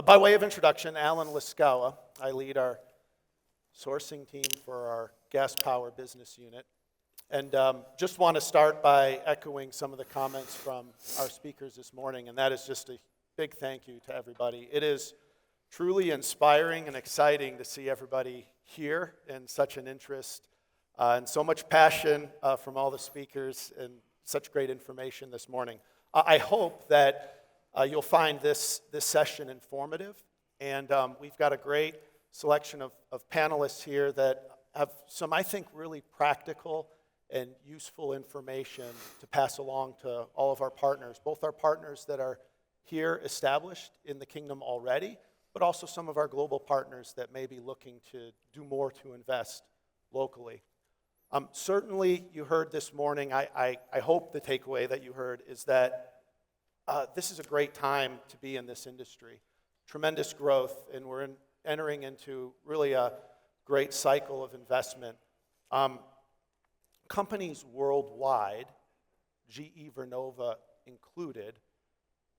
By way of introduction, Alan Liskawa. I lead our sourcing team for our gas power business unit. And just want to start by echoing some of the comments from our speakers this morning, and that is just a big thank you to everybody. It is truly inspiring and exciting to see everybody here and such an interest and so much passion from all the speakers and such great information this morning. I hope that you'll find this session informative, and we've got a great selection of panelists here that have some, I think, really practical and useful information to pass along to all of our partners, both our partners that are here established in the kingdom already, but also some of our global partners that may be looking to do more to invest locally. Certainly, you heard this morning, I hope the takeaway that you heard is that this is a great time to be in this industry. Tremendous growth, and we're entering into really a great cycle of investment. Companies worldwide, GE Vernova included,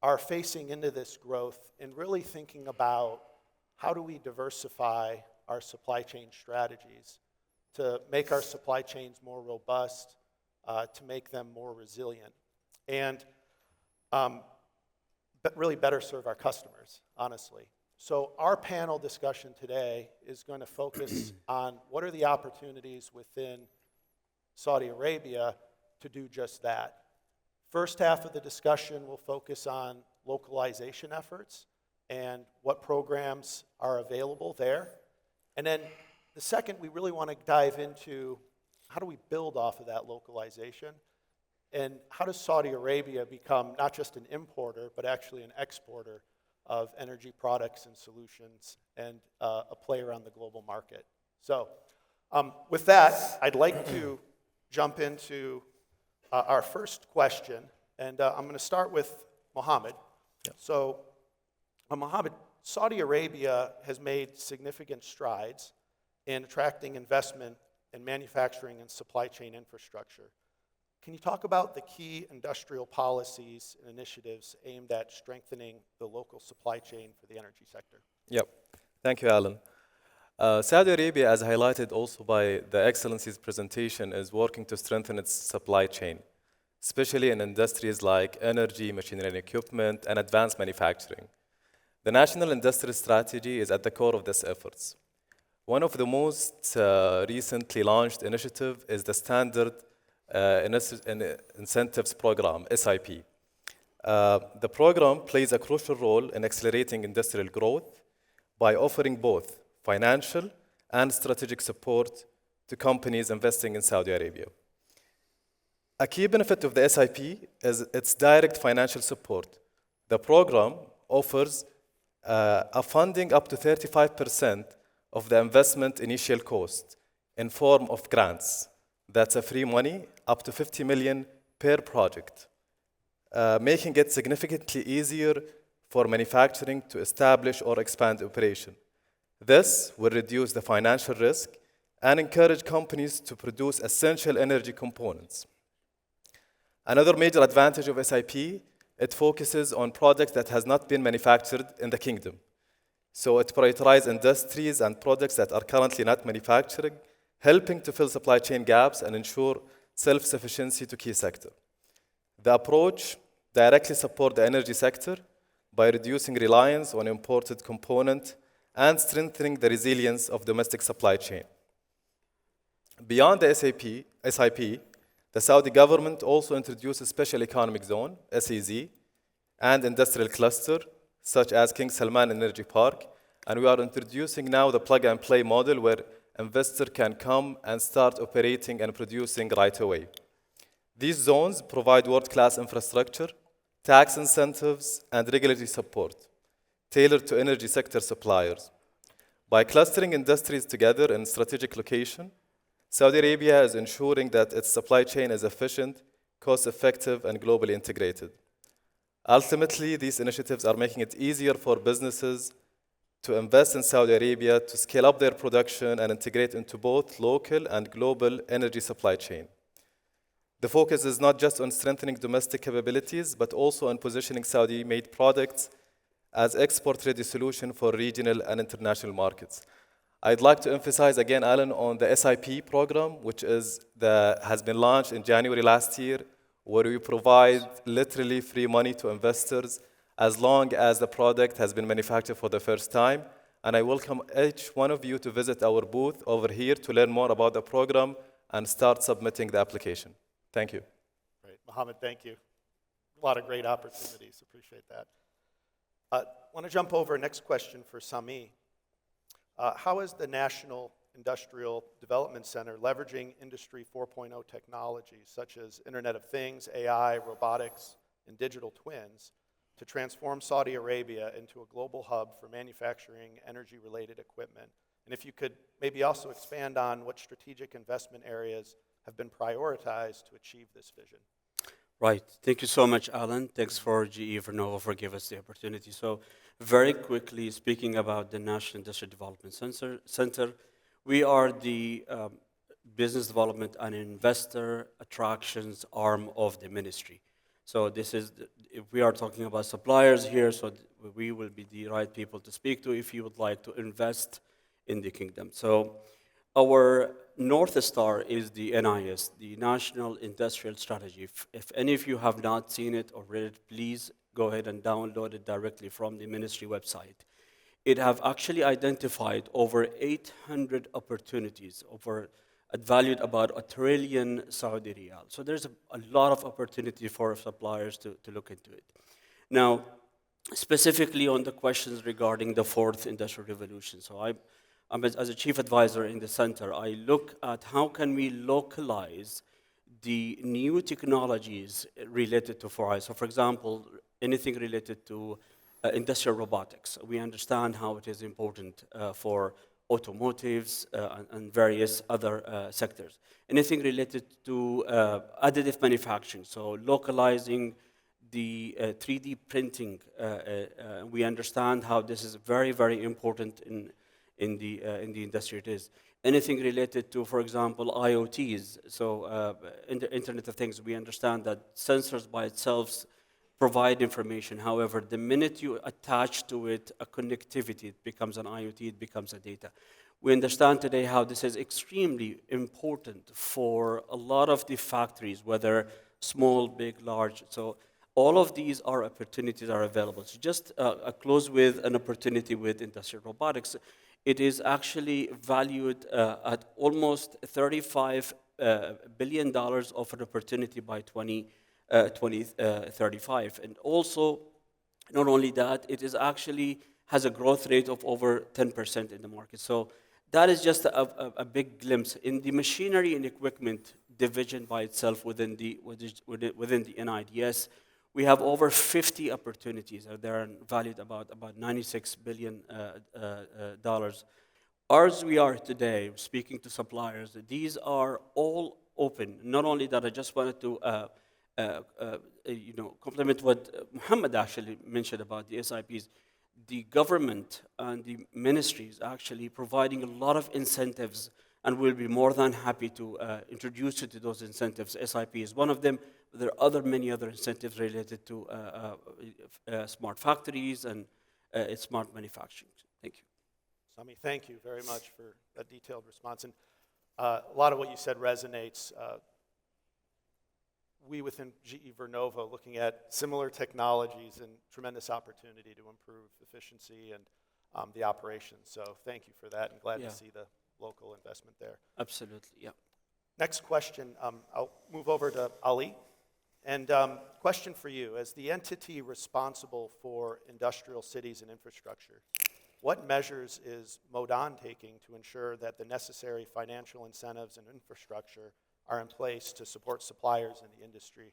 are facing into this growth and really thinking about how do we diversify our supply chain strategies to make our supply chains more robust, to make them more resilient, and but really better serve our customers, honestly. So our panel discussion today is going to focus on what are the opportunities within Saudi Arabia to do just that. First half of the discussion will focus on localization efforts and what programs are available there. And then the second, we really want to dive into how do we build off of that localization, and how does Saudi Arabia become not just an importer, but actually an exporter of energy products and solutions and a player on the global market. So with that, I'd like to jump into our first question, and I'm going to start with Mohammed. Yeah. So Mohammed, Saudi Arabia has made significant strides in attracting investment in manufacturing and supply chain infrastructure. Can you talk about the key industrial policies and initiatives aimed at strengthening the local supply chain for the energy sector? Yep. Thank you, Alan. Saudi Arabia, as highlighted also by the Excellency's presentation, is working to strengthen its supply chain, especially in industries like energy, machinery and equipment, and advanced manufacturing. The National Industrial Strategy is at the core of these efforts. One of the most recently launched initiatives is the Standard Incentives Program, SIP. The program plays a crucial role in accelerating industrial growth by offering both financial and strategic support to companies investing in Saudi Arabia. A key benefit of the SIP is its direct financial support. The program offers a funding up to 35% of the investment initial cost in form of grants. That's a free money, up to 50 million per project, making it significantly easier for manufacturing to establish or expand operation. This will reduce the financial risk and encourage companies to produce essential energy components. Another major advantage of SIP, it focuses on products that has not been manufactured in the kingdom. So it prioritizes industries and products that are currently not manufacturing, helping to fill supply chain gaps and ensure self-sufficiency to key sector. The approach directly supports the energy sector by reducing reliance on imported components and strengthening the resilience of domestic supply chain. Beyond the SIP, the Saudi government also introduced a special economic zone, SEZ, and industrial cluster, such as King Salman Energy Park, and we are introducing now the plug-and-play model where investor can come and start operating and producing right away. These zones provide world-class infrastructure, tax incentives, and regulatory support, tailored to energy sector suppliers. By clustering industries together in strategic location, Saudi Arabia is ensuring that its supply chain is efficient, cost-effective, and globally integrated. Ultimately, these initiatives are making it easier for businesses to invest in Saudi Arabia, to scale up their production and integrate into both local and global energy supply chain. The focus is not just on strengthening domestic capabilities, but also on positioning Saudi-made products as export-ready solution for regional and international markets. I'd like to emphasize again, Alan, on the SIP program, which has been launched in January last year, where we provide literally free money to investors as long as the product has been manufactured for the first time. And I welcome each one of you to visit our booth over here to learn more about the program and start submitting the application. Thank you. Great. Mohammed, thank you. A lot of great opportunities. Appreciate that. I want to jump over. Next question for Sami. How is the National Industrial Development Center leveraging Industry 4.0 technologies such as Internet of Things, AI, robotics, and digital twins to transform Saudi Arabia into a global hub for manufacturing energy-related equipment? And if you could maybe also expand on what strategic investment areas have been prioritized to achieve this vision. Right. Thank you so much, Alan. Thanks for GE Vernova for giving us the opportunity. So very quickly, speaking about the National Industrial Development Center, we are the business development and investor attractions arm of the ministry. So this is, if we are talking about suppliers here, so we will be the right people to speak to if you would like to invest in the kingdom. So our North Star is the NIS, the National Industrial Strategy. If any of you have not seen it or read it, please go ahead and download it directly from the ministry website. It have actually identified over 800 opportunities, valued about 1 trillion Saudi riyal. So there's a lot of opportunity for suppliers to look into it. Now, specifically on the questions regarding the fourth industrial revolution. So as a chief advisor in the center, I look at how can we localize the new technologies related to 4I. So for example, anything related to industrial robotics. We understand how it is important for automotives and various other sectors. Anything related to additive manufacturing, so localizing the 3D printing, we understand how this is very, very important in the industry it is. Anything related to, for example, IoTs, so Internet of Things, we understand that sensors by itself provide information. However, the minute you attach to it a connectivity, it becomes an IoT, it becomes a data. We understand today how this is extremely important for a lot of the factories, whether small, big, large. So all of these are opportunities are available. So just close with an opportunity with industrial robotics. It is actually valued at almost $35 billion of an opportunity by 2035. And also, not only that, it is actually has a growth rate of over 10% in the market. So that is just a big glimpse. In the machinery and equipment division by itself within the NIDS, we have over 50 opportunities. They are valued about $96 billion. Ours we are today, speaking to suppliers, these are all open. Not only that, I just wanted to compliment what Muhammad actually mentioned about the SIPs. The government and the ministry is actually providing a lot of incentives, and we'll be more than happy to introduce you to those incentives. SIP is one of them. There are many other incentives related to smart factories and smart manufacturing. Thank you. Sami, thank you very much for a detailed response. And a lot of what you said resonates. We within GE Vernova looking at similar technologies and tremendous opportunity to improve efficiency and the operations. So thank you for that, and glad to see the local investment there. Absolutely, yeah. Next question, I'll move over to Ali. And question for you, as the entity responsible for industrial cities and infrastructure, what measures is Modan taking to ensure that the necessary financial incentives and infrastructure are in place to support suppliers in the industry,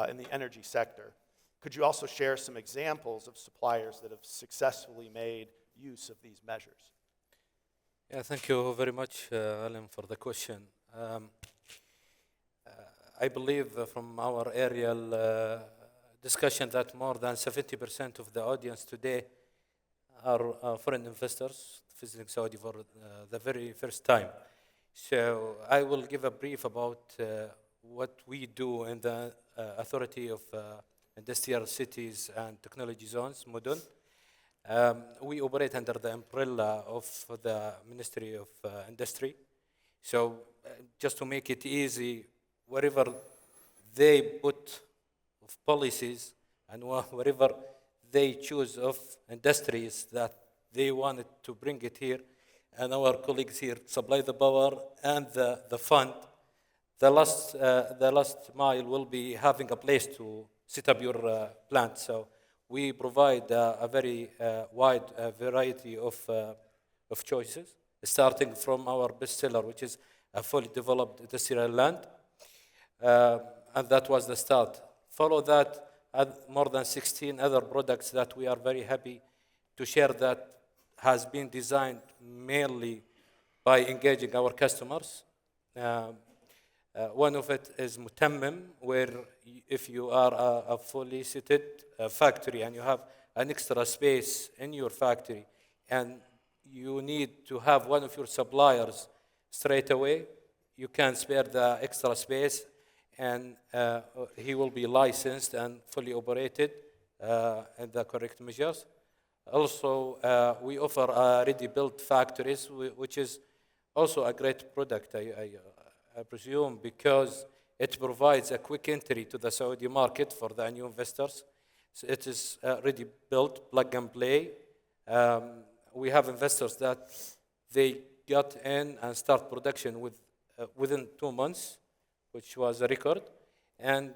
in the energy sector? Could you also share some examples of suppliers that have successfully made use of these measures? Yeah, thank you very much, Alan, for the question. I believe from our aerial discussion that more than 70% of the audience today are foreign investors visiting Saudi for the very first time. So I will give a brief about what we do in the Authority of Industrial Cities and Technology Zones, MUDUN. We operate under the umbrella of the Ministry of Industry. So just to make it easy, wherever they put of policies and wherever they choose of industries that they wanted to bring it here, and our colleagues here supply the power and the fund, the last mile will be having a place to set up your plant. So we provide a very wide variety of choices, starting from our bestseller, which is a fully developed industrial land. And that was the start. Follow that, more than 16 other products that we are very happy to share that has been designed mainly by engaging our customers. One of it is Mutammim, where if you are a fully seated factory and you have an extra space in your factory and you need to have one of your suppliers straight away, you can spare the extra space and he will be licensed and fully operated in the correct measures. Also, we offer ready-built factories, which is also a great product, I presume, because it provides a quick entry to the Saudi market for the new investors. So it is ready-built, plug and play. We have investors that they got in and start production within 2 months, which was a record. And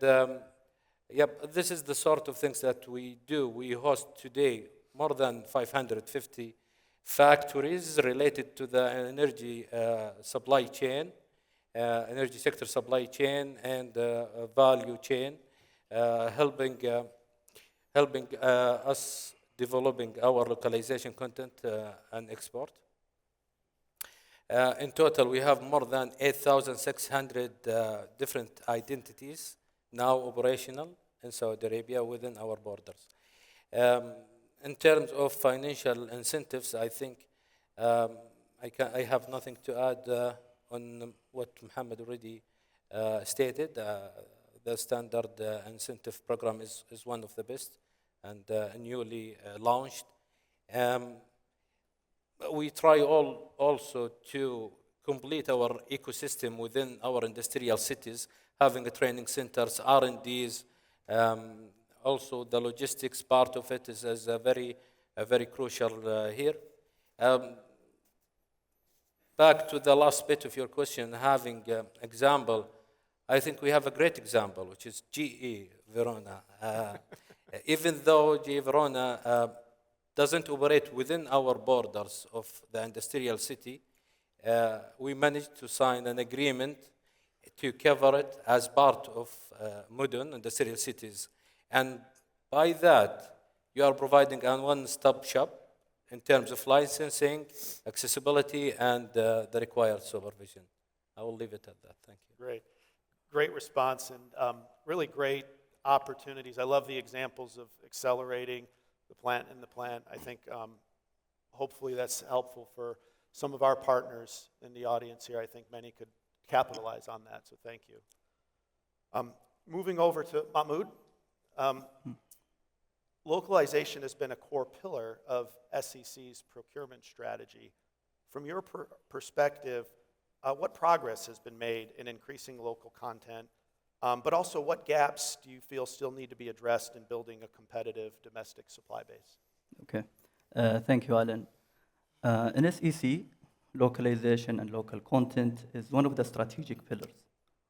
this is the sort of things that we do. We host today more than 550 factories related to the energy supply chain, energy sector supply chain and value chain, helping us developing our localization content and export. In total, we have more than 8,600 different identities now operational in Saudi Arabia within our borders. In terms of financial incentives, I think I have nothing to add on what Muhammad already stated. The standard incentive program is one of the best and newly launched. We try also to complete our ecosystem within our industrial cities, having training centers, R&Ds. Also, the logistics part of it is a very crucial here. Back to the last bit of your question, having example, I think we have a great example, which is GE Verona. Even though GE Verona doesn't operate within our borders of the industrial city, we managed to sign an agreement to cover it as part of modern industrial cities. And by that, you are providing a one-stop shop in terms of licensing, accessibility, and the required supervision. I will leave it at that. Thank you. Great. Great response and really great opportunities. I love the examples of accelerating the plant in the plant. I think hopefully that's helpful for some of our partners in the audience here. I think many could capitalize on that, so thank you. Moving over to Mahmoud. Localization has been a core pillar of SEC's procurement strategy. From your perspective, what progress has been made in increasing local content, but also what gaps do you feel still need to be addressed in building a competitive domestic supply base? Okay, thank you, Alan. In SEC, localization and local content is one of the strategic pillars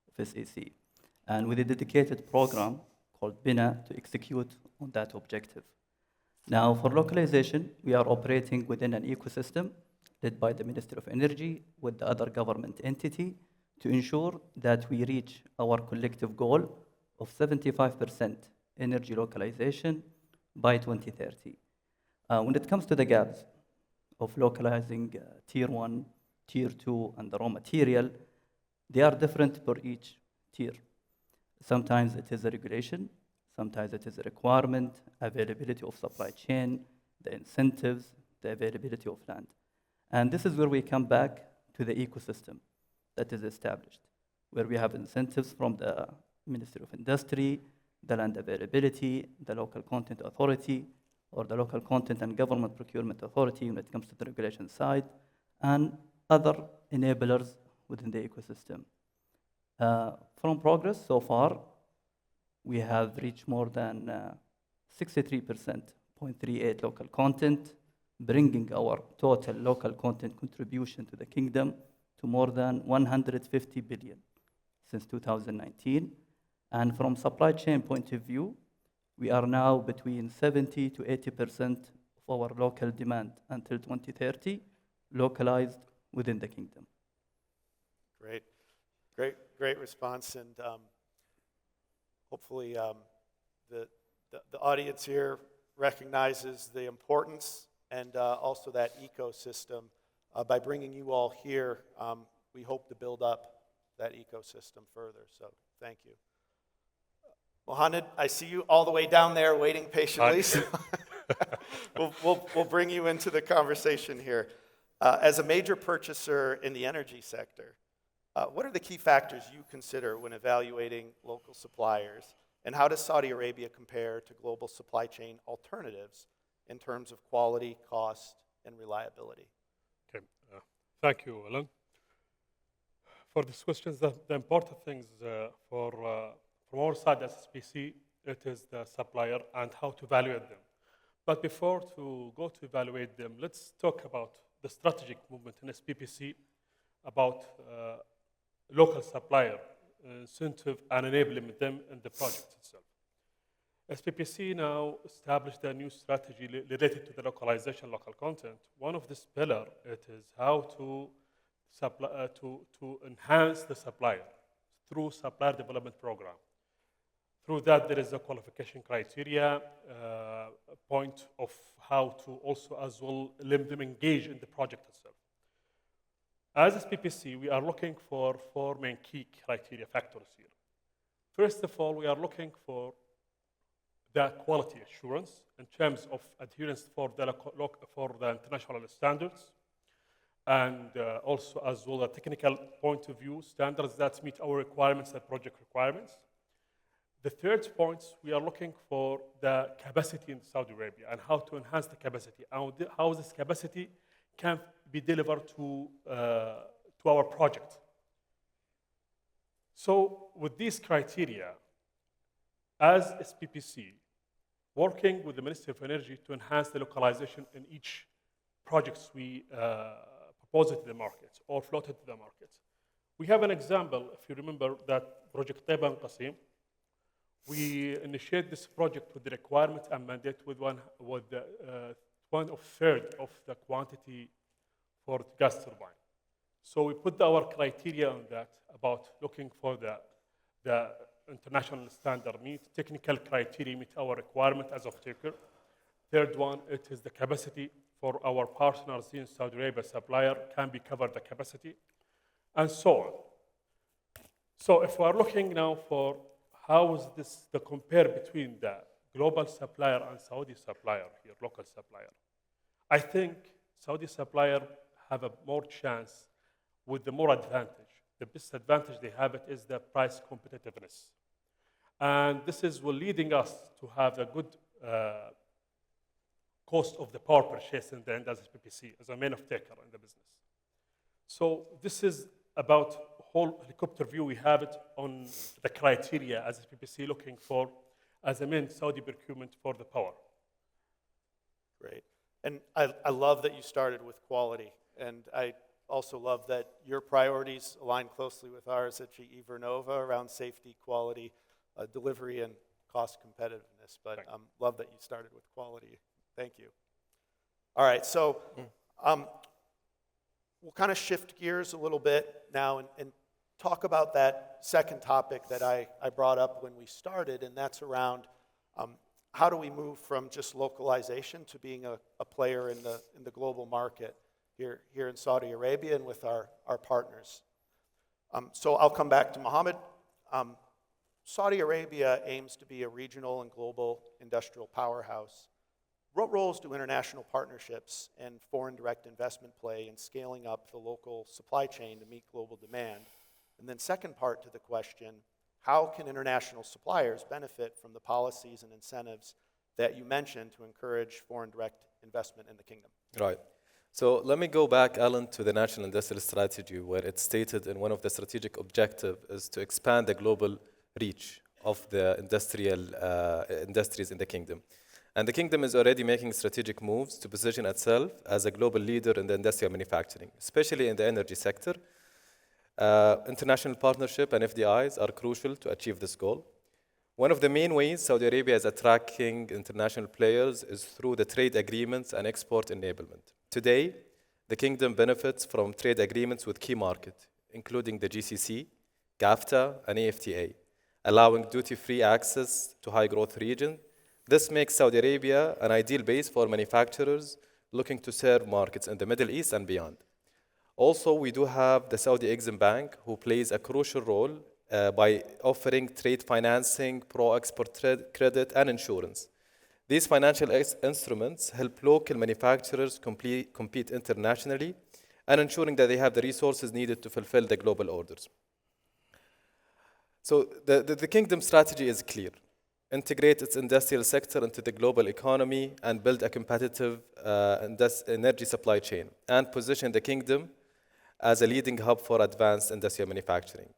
of SEC, and with a dedicated program called BINA to execute on that objective. Now, for localization, we are operating within an ecosystem led by the Ministry of Energy with the other government entity to ensure that we reach our collective goal of 75% energy localization by 2030. When it comes to the gaps of localizing tier 1, tier 2, and the raw material, they are different for each tier. Sometimes it is a regulation, sometimes it is a requirement, availability of supply chain, the incentives, the availability of land. And this is where we come back to the ecosystem that is established, where we have incentives from the Ministry of Industry, the land availability, the local content authority, or the local content and government procurement authority when it comes to the regulation side, and other enablers within the ecosystem. From progress so far, we have reached more than 63.38 local content, bringing our total local content contribution to the kingdom to more than 150 billion since 2019. And from supply chain point of view, we are now between 70 to 80% of our local demand until 2030 localized within the kingdom. Great response, and hopefully the audience here recognizes the importance and also that ecosystem. By bringing you all here, we hope to build up that ecosystem further, so thank you. Mohammed, I see you all the way down there waiting patiently. So we'll bring you into the conversation here. As a major purchaser in the energy sector, what are the key factors you consider when evaluating local suppliers, and how does Saudi Arabia compare to global supply chain alternatives in terms of quality, cost, and reliability? Okay, thank you, Alan. For these questions, the important things from our side as SPC, it is the supplier and how to evaluate them. But before to go to evaluate them, let's talk about the strategic movement in SPPC about local supplier incentive and enabling them in the project itself. SPPC now established a new strategy related to the localization, local content. One of this pillar, it is how to enhance the supplier through supplier development program. Through that, there is a qualification criteria, point of how to also as well let them engage in the project itself. As SPPC, we are looking for 4 main key criteria factors here. First of all, we are looking for the quality assurance in terms of adherence for the international standards, and also as well a technical point of view, standards that meet our requirements and project requirements. The third point, we are looking for the capacity in Saudi Arabia and how to enhance the capacity, how this capacity can be delivered to our project. So with these criteria, as SPPC, working with the Ministry of Energy to enhance the localization in each projects we propose to the market or floated to the market. We have an example, if you remember, that project Taiba Qasim. We initiate this project with the requirement and mandate with one-third of the quantity for the gas turbine. So we put our criteria on that about looking for the international standard meet, technical criteria meet our requirement as of taker. Third one, it is the capacity for our partners in Saudi Arabia supplier can be covered the capacity, and so on. So if we are looking now for how is this the compare between the global supplier and Saudi supplier here, local supplier, I think Saudi supplier have a more chance with the more advantage. The best advantage they have it is the price competitiveness. And this is leading us to have a good cost of the power purchase in the end as PPC, as a main of taker in the business. So this is about whole helicopter view. We have it on the criteria as PPC looking for as a main Saudi procurement for the power. Great. And I love that you started with quality. And I also love that your priorities align closely with ours at GE Vernova around safety, quality, delivery, and cost competitiveness. But love that you started with quality. Thank you. All right, so we'll kind of shift gears a little bit now and talk about that second topic that I brought up when we started, and that's around how do we move from just localization to being a player in the global market here in Saudi Arabia and with our partners. So I'll come back to Mohammed. Saudi Arabia aims to be a regional and global industrial powerhouse. What roles do international partnerships and foreign direct investment play in scaling up the local supply chain to meet global demand? And then second part to the question, how can international suppliers benefit from the policies and incentives that you mentioned to encourage foreign direct investment in the kingdom. Right. So let me go back, Alan, to the National Industrial Strategy, where it stated in one of the strategic objectives is to expand the global reach of the industrial industries in the kingdom. And the kingdom is already making strategic moves to position itself as a global leader in the industrial manufacturing, especially in the energy sector. International partnership and FDIs are crucial to achieve this goal. One of the main ways Saudi Arabia is attracting international players is through the trade agreements and export enablement. Today, the kingdom benefits from trade agreements with key markets, including the GCC, GAFTA, and AFTA, allowing duty-free access to high-growth regions. This makes Saudi Arabia an ideal base for manufacturers looking to serve markets in the Middle East and beyond. Also, we do have the Saudi Exim Bank, who plays a crucial role by offering trade financing, pro-export credit, and insurance. These financial instruments help local manufacturers compete internationally and ensuring that they have the resources needed to fulfill the global orders. So the kingdom strategy is clear. Integrate its industrial sector into the global economy and build a competitive energy supply chain and position the kingdom as a leading hub for advanced industrial manufacturing.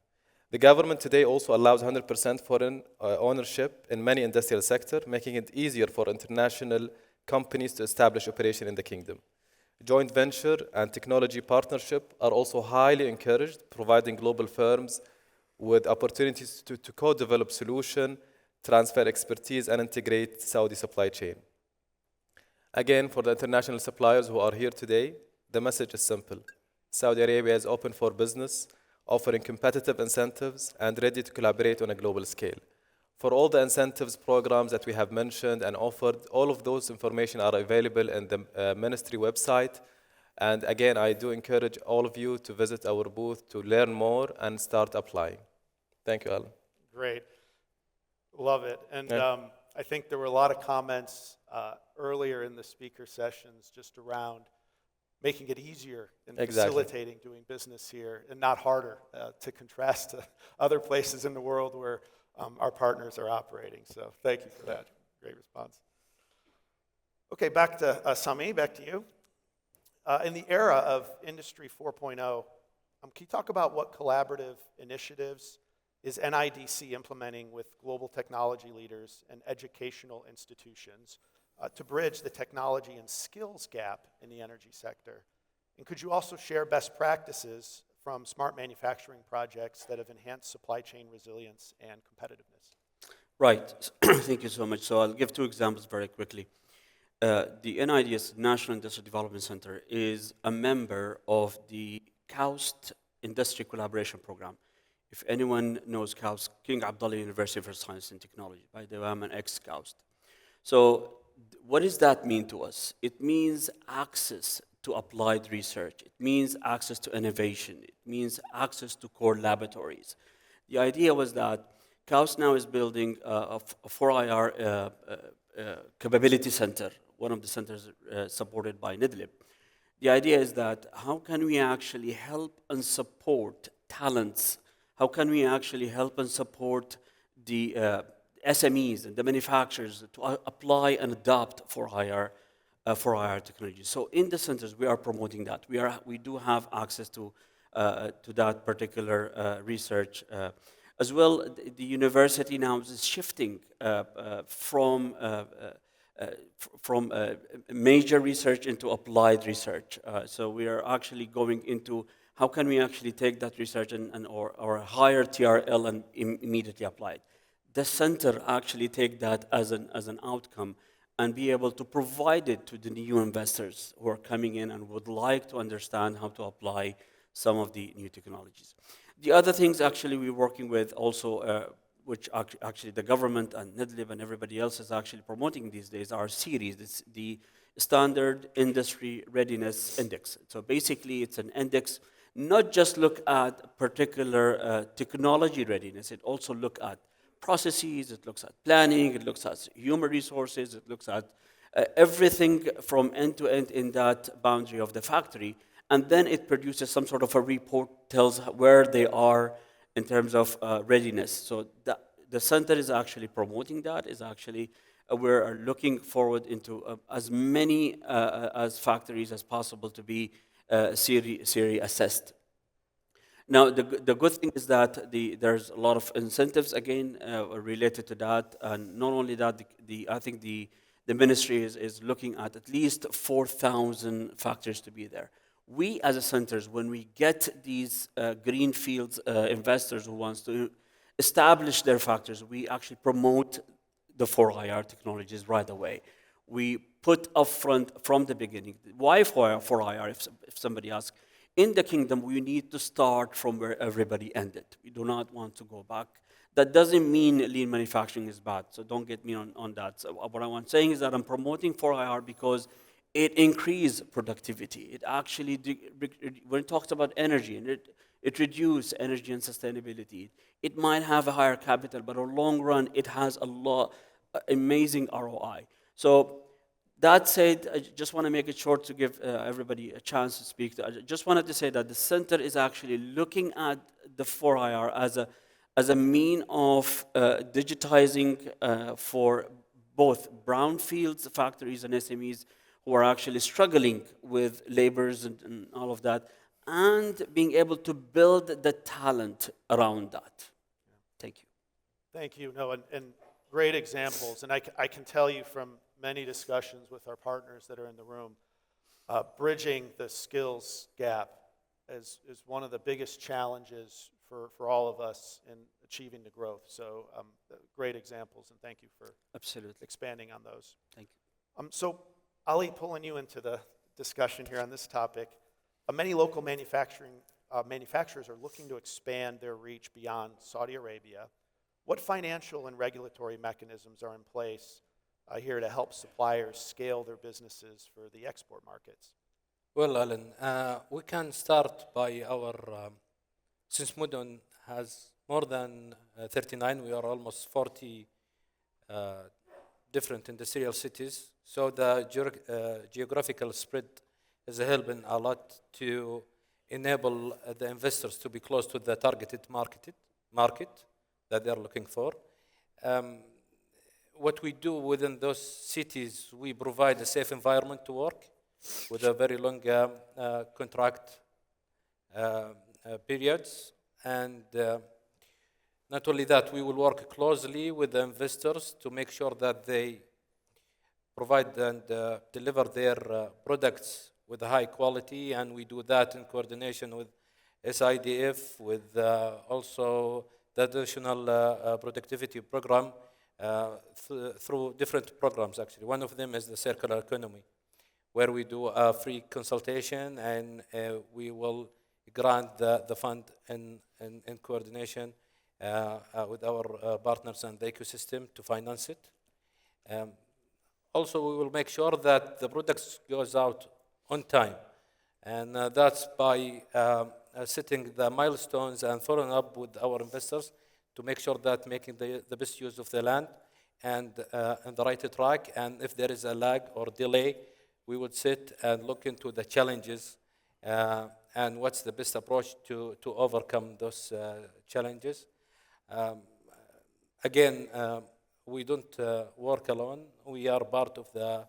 The government today also allows 100% foreign ownership in many industrial sectors, making it easier for international companies to establish operation in the kingdom. Joint venture and technology partnership are also highly encouraged, providing global firms with opportunities to co-develop solutions, transfer expertise, and integrate Saudi supply chain. Again, for the international suppliers who are here today, the message is simple. Saudi Arabia is open for business, offering competitive incentives and ready to collaborate on a global scale. For all the incentives programs that we have mentioned and offered, all of those information are available in the ministry website. And again, I do encourage all of you to visit our booth to learn more and start applying. Thank you, Alan. Great. Love it. And Yeah. I think there were a lot of comments earlier in the speaker sessions just around making it easier and facilitating doing business here and not harder to contrast to other places in the world where our partners are operating. So thank you for that. Great response. Okay, back to Sami, back to you. In the era of Industry 4.0, can you talk about what collaborative initiatives is NIDC implementing with global technology leaders and educational institutions to bridge the technology and skills gap in the energy sector? And could you also share best practices from smart manufacturing projects that have enhanced supply chain resilience and competitiveness? Right. Thank you so much. So I'll give two examples very quickly. The NIDS, National Industrial Development Center, is a member of the KAUST Industry Collaboration Program. If anyone knows KAUST, King Abdullah University for Science and Technology. By the way, I'm an ex-KAUST. So what does that mean to us? It means access to applied research. It means access to innovation. It means access to core laboratories. The idea was that KAUST now is building a 4IR capability center, one of the centers supported by NIDLIB. The idea is that how can we actually help and support talents? How can we actually help and support the SMEs and the manufacturers to apply and adopt 4IR technology? So in the centers, we are promoting that. We do have access to that particular research. As well, the university now is shifting from major research into applied research. So we are actually going into how can we actually take that research or higher TRL and immediately apply it. The center actually take that as an outcome and be able to provide it to the new investors who are coming in and would like to understand how to apply some of the new technologies. The other things actually we're working with also, which actually the government and NIDLIB and everybody else is actually promoting these days, are series. It's the Standard Industry Readiness Index. So basically it's an index, not just look at particular technology readiness, it also look at processes, it looks at planning, it looks at human resources, it looks at everything from end to end in that boundary of the factory, and then it produces some sort of a report, tells where they are in terms of readiness. So the center is actually promoting that, is actually we're looking forward into as many as factories as possible to be SERI assessed. Now, the good thing is that there's a lot of incentives, again, related to that. And not only that, I think the ministry is looking at least 4,000 factories to be there. We, as a centers, when we get these greenfields investors who wants to establish their factories, we actually promote the 4IR technologies right away. We put upfront from the beginning. Why 4IR, if somebody asks? In the kingdom, we need to start from where everybody ended. We do not want to go back. That doesn't mean lean manufacturing is bad, so don't get me on that. So what I'm saying is that I'm promoting 4IR because it increases productivity. It actually, when it talks about energy, and it reduces energy and sustainability. It might have a higher capital, but in the long run, it has amazing ROI. So that said, I just want to make it short to give everybody a chance to speak. I just wanted to say that the center is actually looking at the 4IR as a mean of digitizing for both brownfields factories and SMEs who are actually struggling with labors and all of that, and being able to build the talent around that. Thank you. Thank you. No, and great examples. And I can tell you from many discussions with our partners that are in the room, bridging the skills gap is one of the biggest challenges for all of us in achieving the growth. So great examples, and thank you for Absolutely expanding on those. Thank you. So Ali, pulling you into the discussion here on this topic, many local manufacturers are looking to expand their reach beyond Saudi Arabia. What financial and regulatory mechanisms are in place here to help suppliers scale their businesses for the export markets? Well, Alan, we can start by since Mudun has more than 39, we are almost 40 different industrial cities. So the geographical spread is helping a lot to enable the investors to be close to the targeted market that they're looking for. What we do within those cities, we provide a safe environment to work with a very long contract periods. And not only that, we will work closely with the investors to make sure that they provide and deliver their products with a high quality, and we do that in coordination with SIDF, with also the additional productivity program through different programs, actually. One of them is the circular economy, where we do a free consultation, and we will grant the fund in coordination with our partners and the ecosystem to finance it. Also, we will make sure that the products goes out on time, and that's by setting the milestones and following up with our investors to make sure that making the best use of the land and the right track. And if there is a lag or delay, we would sit and look into the challenges and what's the best approach to overcome those challenges. Again, we don't work alone. We are part of the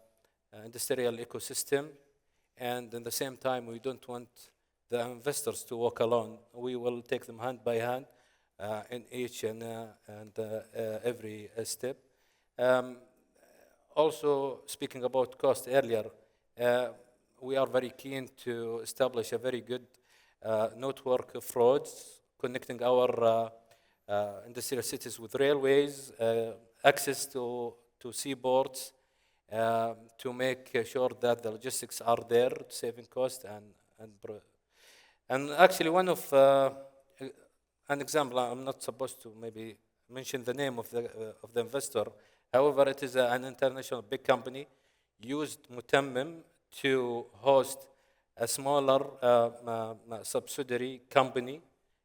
industrial ecosystem, and at the same time, we don't want the investors to walk alone. We will take them hand by hand in each and every step. Also, speaking about cost earlier, we are very keen to establish a very good network of roads connecting our industrial cities with railways, access to seaports, to make sure that the logistics are there, saving cost and actually one of an example. I'm not supposed to maybe mention the name of the investor. However, it is an international big company used Mutammim to host a smaller subsidiary company,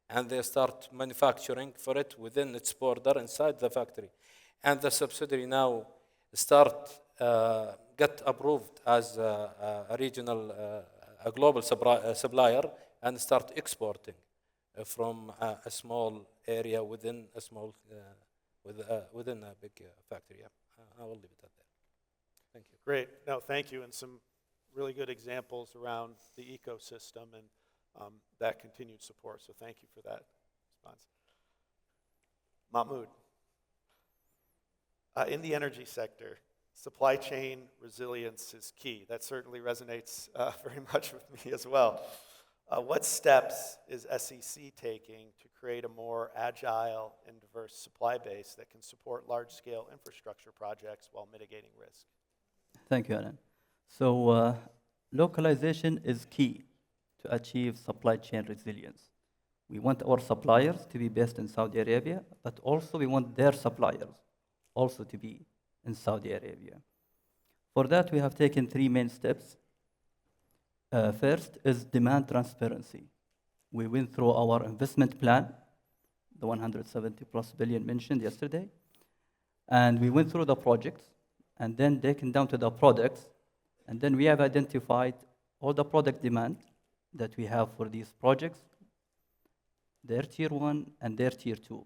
and they start manufacturing for it within its border inside the factory. And the subsidiary now get approved as a regional, a global supplier, and start exporting from a small area within a small, within a big factory. Yeah. I will leave it at that. Thank you. Great. No, thank you. And some really good examples around the ecosystem and that continued support. So thank you for that response. Mahmoud, in the energy sector, supply chain resilience is key. That certainly resonates very much with me as well. What steps is SEC taking to create a more agile and diverse supply base that can support large-scale infrastructure projects while mitigating risk? Thank you, Alan. So, localization is key to achieve supply chain resilience. We want our suppliers to be based in Saudi Arabia, but also we want their suppliers also to be in Saudi Arabia. For that, we have taken three main steps. First is demand transparency. We went through our investment plan, the 170 plus billion mentioned yesterday, and we went through the projects, and then taken down to the products, and then we have identified all the product demand that we have for these projects, their tier 1 and their tier 2.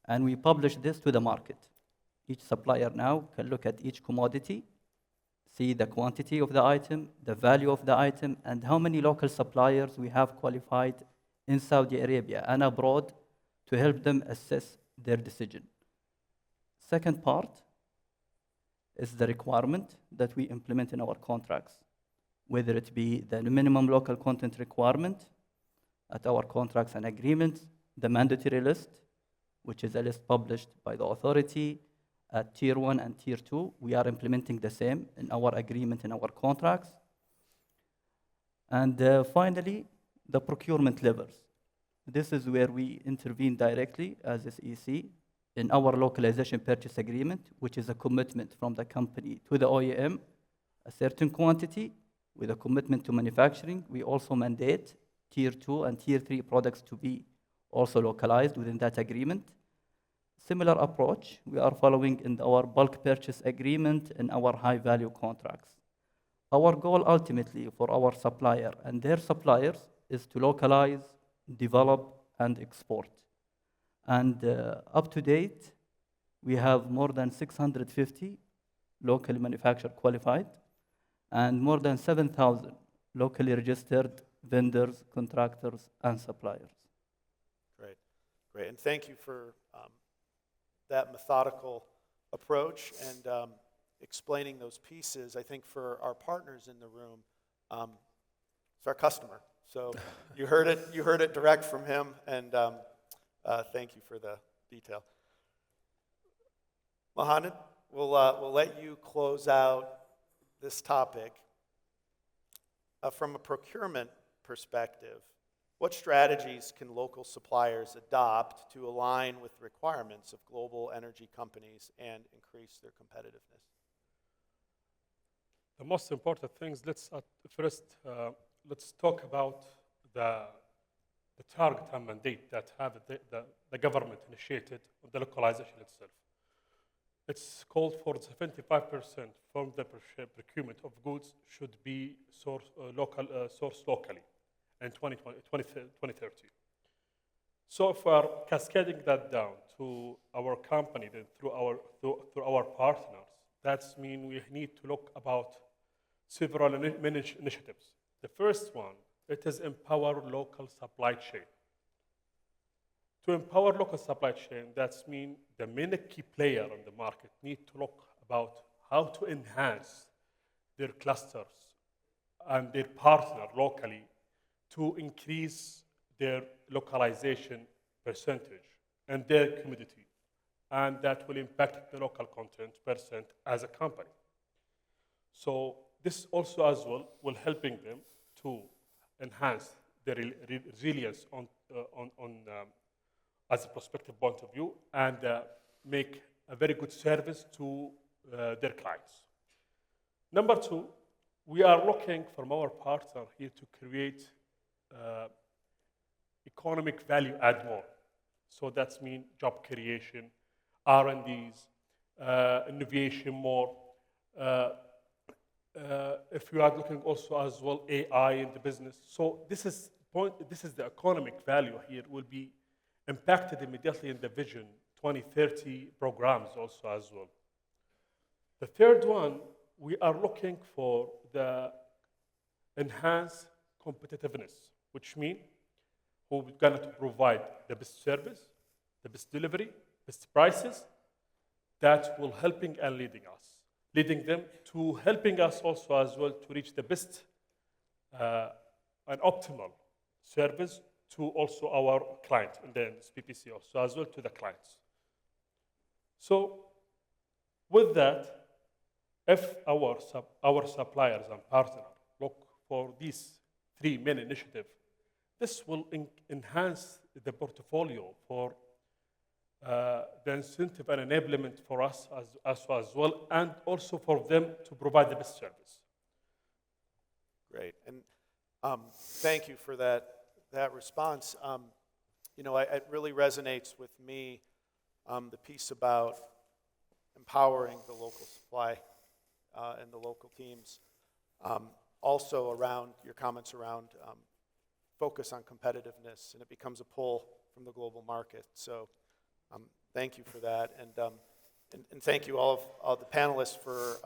And we publish this to the market. Each supplier now can look at each commodity, see the quantity of the item, the value of the item, and how many local suppliers we have qualified in Saudi Arabia and abroad to help them assess their decision. Second part is the requirement that we implement in our contracts, whether it be the minimum local content requirement at our contracts and agreements, the mandatory list, which is a list published by the authority at tier 1 and tier 2. We are implementing the same in our agreement, in our contracts. And finally, the procurement levers. This is where we intervene directly as SEC in our localization purchase agreement, which is a commitment from the company to the OEM, a certain quantity with a commitment to manufacturing. We also mandate tier 2 and tier 3 products to be also localized within that agreement. Similar approach we are following in our bulk purchase agreement and our high value contracts. Our goal ultimately for our supplier and their suppliers is to localize, develop, and export. And up to date, we have more than 650 locally manufactured qualified and more than 7,000 locally registered vendors, contractors, and suppliers. Great, great. And thank you for that methodical approach and explaining those pieces. I think for our partners in the room, it's our customer. So you heard it direct from him, and thank you for the detail. Mohammed, we'll let you close out this topic. From a procurement perspective, what strategies can local suppliers adopt to align with requirements of global energy companies and increase their competitiveness? The most important things, let's talk about the target and mandate that have the government initiated on the localization itself. It's called for 75% from the procurement of goods should be sourced locally in 2030. So if we are cascading that down to our company, then through our partners, that means we need to look about several initiatives. The first one, it is empower local supply chain. To empower local supply chain, that means the main key player in the market need to look about how to enhance their clusters and their partner locally to increase their localization percentage and their commodity. And that will impact the local content percent as a company. So this also as well will helping them to enhance their resilience on as a prospective point of view and make a very good service to their clients. Number two, we are looking from our partner here to create economic value add more. So that means job creation, R&Ds, innovation more. If you are looking also as well AI in the business. So this is the economic value here will be impacted immediately in the Vision 2030 programs also as well. The third one, we are looking for the enhanced competitiveness, which means we're going to provide the best service, the best delivery, best prices that will helping and leading them to helping us also as well to reach the best and optimal service to also our client and then PPC also as well to the clients. So with that, if our suppliers and partners look for these three main initiatives, this will enhance the portfolio for the incentive and enablement for us as well, and also for them to provide the best service. Great, and thank you for that response. It really resonates with me, the piece about empowering the local supply and the local teams. Also around your comments around focus on competitiveness, and it becomes a pull from the global market. So thank you for that, and thank you all of the panelists for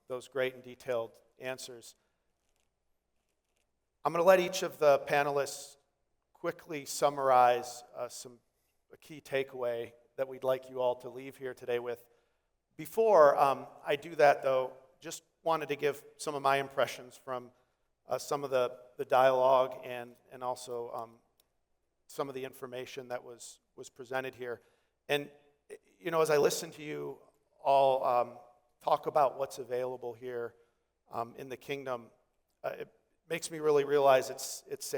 those great and detailed answers. I'm going to let each of the panelists quickly summarize a key takeaway that we'd like you all to leave here today with. Before I do that, though, just wanted to give some of my impressions from some of the dialogue and also some of the information that was presented here. And, as I listen to you all talk about what's available here in the kingdom, it makes me really realize it's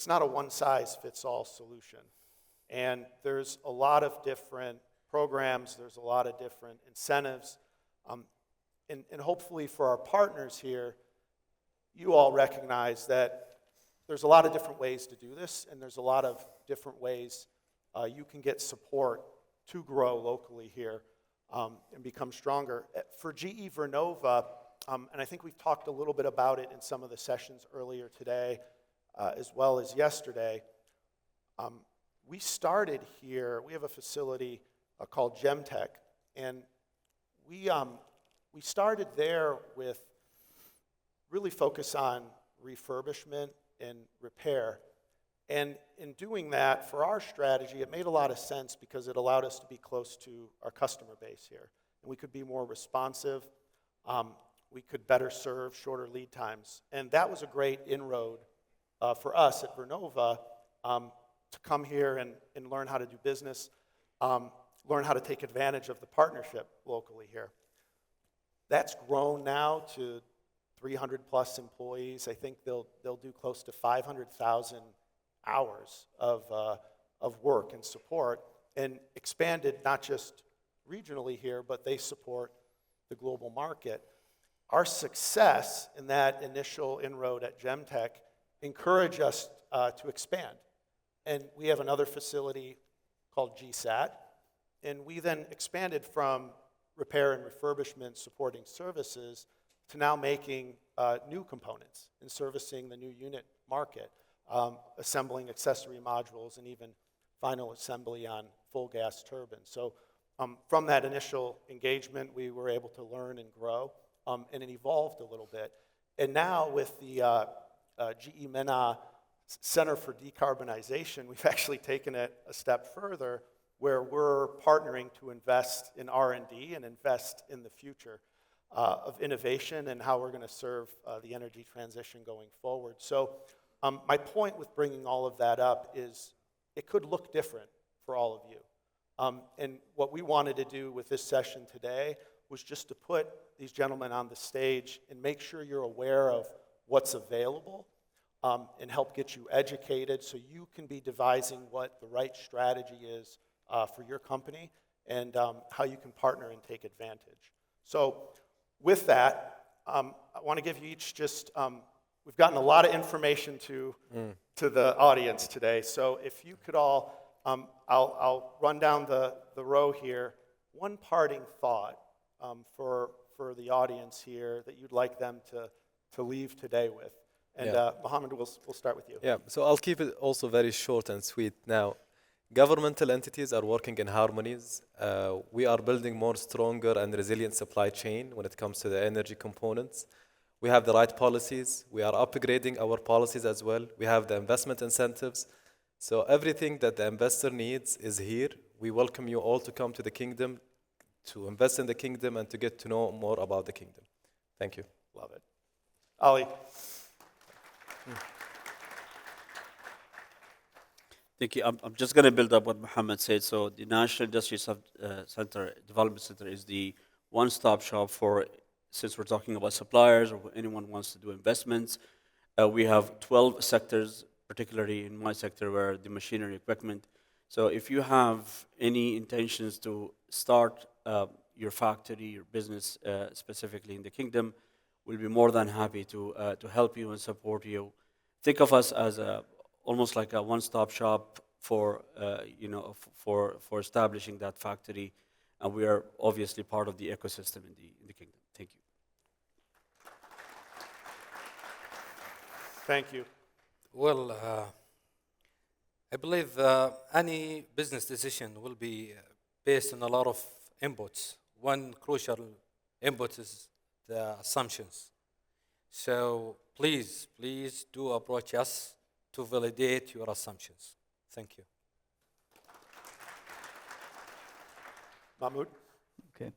not a one-size-fits-all solution. And there's a lot of different programs, there's a lot of different incentives, and hopefully for our partners here, you all recognize that there's a lot of different ways to do this, and there's a lot of different ways you can get support to grow locally here and become stronger. For GE Vernova, and I think we've talked a little bit about it in some of the sessions earlier today, as well as yesterday, we started here, we have a facility called Gemtech, and we started there with really focus on refurbishment and repair. And in doing that, for our strategy, it made a lot of sense because it allowed us to be close to our customer base here. And we could be more responsive. We could better serve shorter lead times. And that was a great inroad for us at Vernova to come here and learn how to do business, learn how to take advantage of the partnership locally here. That's grown now to 300 plus employees. I think they'll do close to 500,000 hours of work and support, and expanded not just regionally here, but they support the global market. Our success in that initial inroad at Gemtech encouraged us to expand. And we have another facility called GSAT, and we then expanded from repair and refurbishment supporting services to now making new components and servicing the new unit market, assembling accessory modules and even final assembly on full gas turbines. So from that initial engagement, we were able to learn and grow, and it evolved a little bit. And now with the GE MENA Center for Decarbonization, we've actually taken it a step further, where we're partnering to invest in R&D and invest in the future of innovation and how we're going to serve the energy transition going forward. So my point with bringing all of that up is it could look different for all of you. And what we wanted to do with this session today was just to put these gentlemen on the stage and make sure you're aware of what's available and help get you educated so you can be devising what the right strategy is for your company and how you can partner and take advantage. So with that, I want to give you each just, we've gotten a lot of information to the audience today. So if you could all, I'll run down the row here. One parting thought for the audience here that you'd like them to leave today with. And Mohammed, we'll start with you. Yeah, so I'll keep it also very short and sweet now. Governmental entities are working in harmonies. We are building more stronger and resilient supply chain when it comes to the energy components. We have the right policies. We are upgrading our policies as well. We have the investment incentives. So everything that the investor needs is here. We welcome you all to come to the kingdom, to invest in the kingdom, and to get to know more about the kingdom. Thank you. Love it. Ali. Thank you. I'm just going to build up what Mohammed said. So the National Industry Center, Development Center is the one-stop shop for, since we're talking about suppliers or anyone wants to do investments. We have 12 sectors, particularly in my sector where the machinery equipment. So if you have any intentions to start your factory, your business specifically in the kingdom, we'll be more than happy to help you and support you. Think of us as almost like a one-stop shop for for establishing that factory, and we are obviously part of the ecosystem in the kingdom. Thank you. Thank you. Well, I believe any business decision will be based on a lot of inputs. One crucial input is the assumptions. So please do approach us to validate your assumptions. Thank you. Mahmoud? Okay.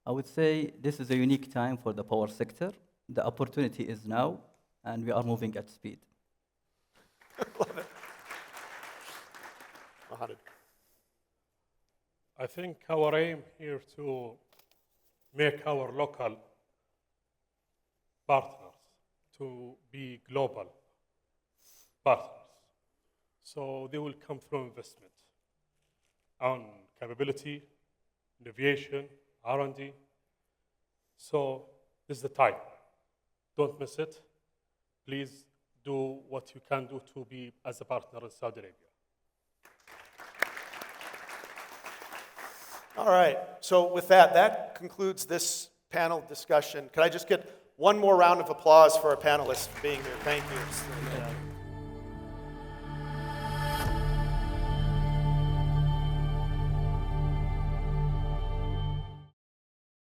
I would say this is a unique time for the power sector. The opportunity is now, and we are moving at speed. Love it. Mohammed. I think our aim here to make our local partners to be global partners. So they will come through investment on capability, innovation, R&D. So this is the time. Don't miss it. Please do what you can do to be as a partner in Saudi Arabia. All right. So with that concludes this panel discussion. Can I just get one more round of applause for our panelists for being here? Thank you.